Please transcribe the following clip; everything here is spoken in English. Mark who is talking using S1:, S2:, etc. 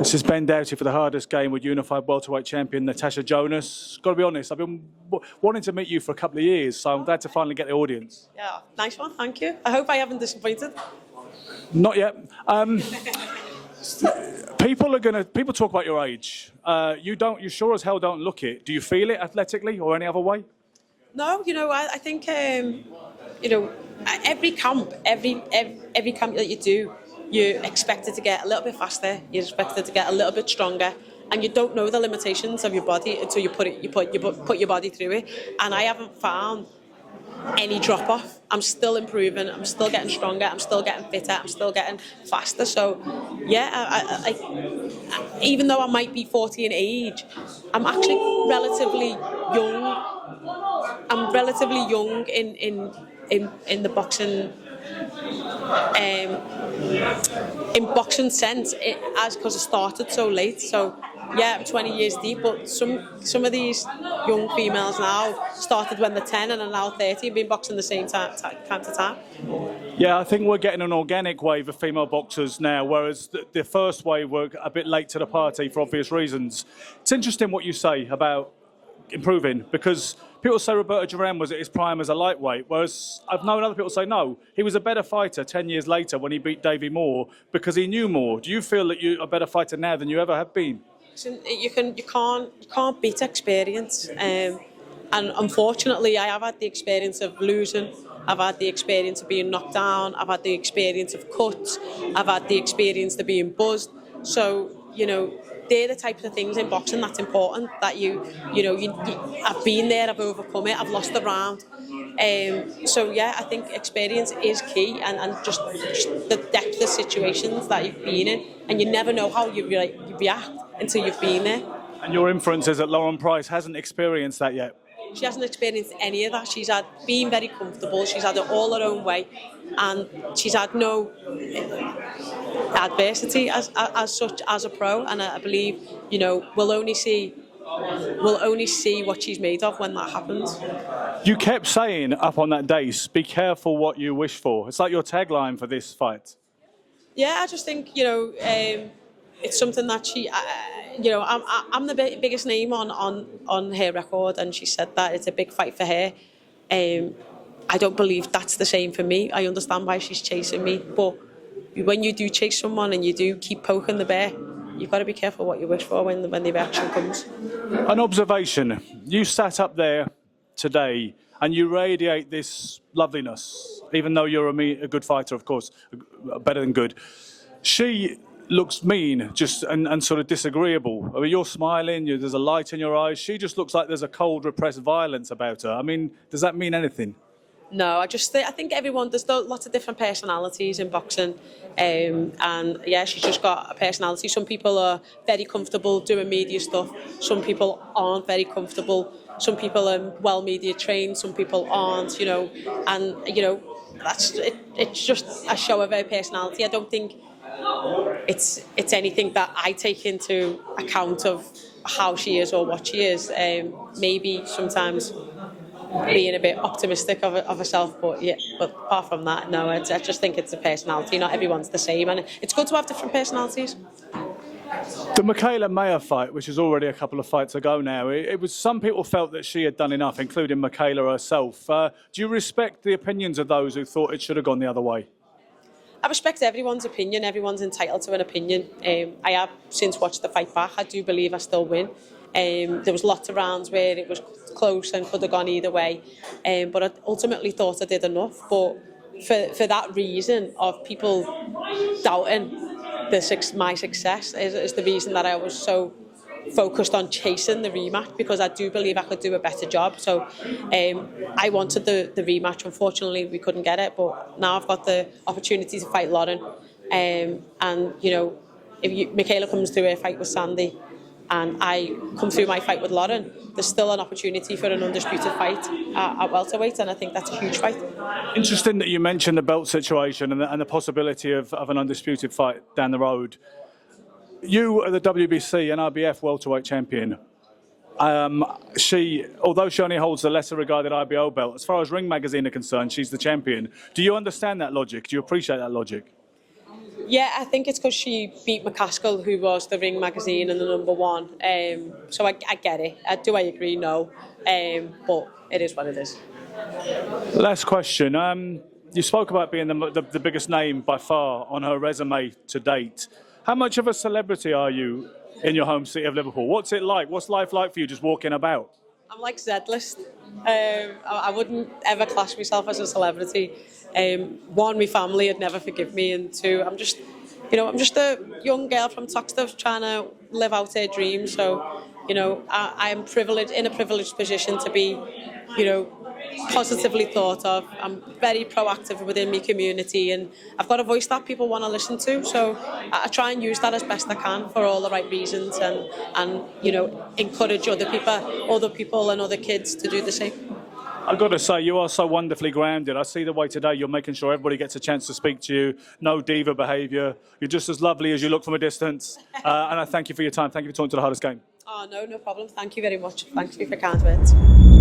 S1: This is Ben Doughty for the hardest game with unified welterweight champion Natasha Jonas. Got to be honest, I've been wanting to meet you for a couple of years, so I'm glad to finally get the audience.
S2: Yeah, nice one, thank you. I hope I haven't disappointed.
S1: Not yet. People talk about your age. You sure as hell don't look it. Do you feel it athletically or any other way?
S2: No, I think every camp that you do, you're expected to get a little bit faster. You're expected to get a little bit stronger, and you don't know the limitations of your body until you put your body through it. And I haven't found any drop off. I'm still improving. I'm still getting stronger. I'm still getting fitter. I'm still getting faster. So, yeah, I even though I might be 40 in age, I'm actually relatively young. I'm relatively young in the boxing. In boxing sense, because I started so late. So yeah, I'm 20 years deep, but some of these young females now started when they're 10 and are now 30 and been boxing the same time to time.
S1: Yeah, I think we're getting an organic wave of female boxers now, whereas the first wave were a bit late to the party for obvious reasons. It's interesting what you say about improving, because people say Roberto Duran was at his prime as a lightweight, whereas I've known other people say no, he was a better fighter 10 years later when he beat Davey Moore because he knew more. Do you feel that you're a better fighter now than you ever have been?
S2: You can't beat experience, and unfortunately I have had the experience of losing. I've had the experience of being knocked down. I've had the experience of cuts. I've had the experience of being buzzed. So they're the types of things in boxing that's important, that I've been there, I've overcome it, I've lost the round. So yeah, I think experience is key, and just the depth of situations that you've been in, and you never know how you react until you've been there.
S1: And your inference is that Lauren Price hasn't experienced that yet?
S2: She hasn't experienced any of that. She's been very comfortable. She's had it all her own way, and she's had no adversity as such as a pro. And I believe we'll only see what she's made of when that happens.
S1: You kept saying up on that dais, "Be careful what you wish for." It's like your tagline for this fight.
S2: Yeah, I just think it's something that she. I'm the biggest name on her record, and she said that it's a big fight for her. I don't believe that's the same for me. I understand why she's chasing me, but when you do chase someone and you do keep poking the bear, you've got to be careful what you wish for when the reaction comes.
S1: An observation: you sat up there today and you radiate this loveliness, even though you're a good fighter, of course, better than good. She looks mean, and sort of disagreeable. I mean, you're smiling, there's a light in your eyes. She just looks like there's a cold, repressed violence about her. I mean, does that mean anything?
S2: No, I think there's lots of different personalities in boxing, and yeah, she's just got a personality. Some people are very comfortable doing media stuff. Some people aren't very comfortable. Some people are well media trained. Some people aren't. And that's it. It's just a show of her personality. I don't think it's anything that I take into account of how she is or what she is. Maybe sometimes being a bit optimistic of herself, but apart from that, no. I just think it's a personality. Not everyone's the same, and it's good to have different personalities.
S1: The Michaela Mayer fight, which is already a couple of fights ago now, it was, some people felt that she had done enough, including Michaela herself. Do you respect the opinions of those who thought it should have gone the other way?
S2: I respect everyone's opinion. Everyone's entitled to an opinion. I have since watched the fight back. I do believe I still win. There was lots of rounds where it was close and could have gone either way. But I ultimately thought I did enough. But for that reason of people doubting my success is the reason that I was so focused on chasing the rematch, because I do believe I could do a better job. So I wanted the rematch. Unfortunately, we couldn't get it, but now I've got the opportunity to fight Lauren. And if Michaela comes through her fight with Sandy and I come through my fight with Lauren, there's still an opportunity for an undisputed fight at welterweight, and I think that's a huge fight.
S1: Interesting that you mentioned the belt situation and the possibility of an undisputed fight down the road. You are the WBC and IBF welterweight champion. Although she only holds the lesser regarded IBO belt, as far as Ring Magazine are concerned, she's the champion. Do you understand that logic? Do you appreciate that logic?
S2: Yeah, I think it's because she beat McCaskill, who was the Ring magazine and the #1. So I get it. Do I agree? No. But it is what it is.
S1: Last question. You spoke about being the biggest name by far on her resume to date. How much of a celebrity are you in your home city of Liverpool? What's it like? What's life like for you just walking about?
S2: I'm like Z-list. I wouldn't ever class myself as a celebrity. One, my family would never forgive me, and two, I'm just a young girl from Toxteth trying to live out her dreams. So, I am privileged, in a privileged position to be, positively thought of. I'm very proactive within my community, and I've got a voice that people want to listen to. So I try and use that as best I can for all the right reasons, and encourage other people and other kids to do the same.
S1: I've got to say, you are so wonderfully grounded. I see the way today you're making sure everybody gets a chance to speak to you. No diva behaviour. You're just as lovely as you look from a distance. And I thank you for your time. Thank you for talking to The Hardest Game.
S2: Oh, no problem. Thank you very much. Thank you for kind words.